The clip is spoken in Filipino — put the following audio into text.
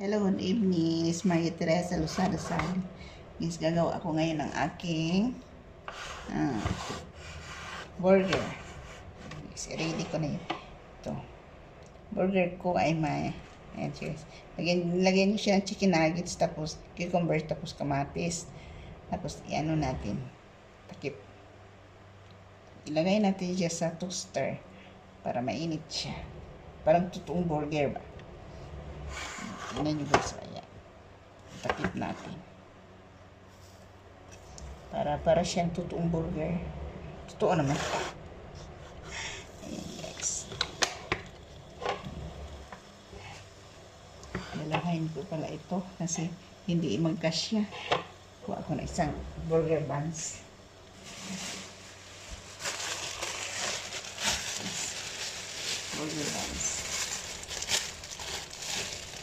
Hello, good evening. It's Maria Teresa Losada Sali. Guys, gagawa ako ngayon ng aking burger. Guys, ready ko na yun. Ito. Burger ko ay may lagyan nyo siya ng chicken nuggets, tapos cucumber, tapos kamatis. Tapos iano natin. Takip. Ilagay natin siya sa toaster para mainit siya. Parang totoong burger ba? Tingnan nyo guys, ayan. Takip natin. Para siyang totoong burger. Totoo naman. Ayan guys. Lalahain ko pala ito kasi hindi magkasya. Kuha ko na isang burger buns. Burger buns.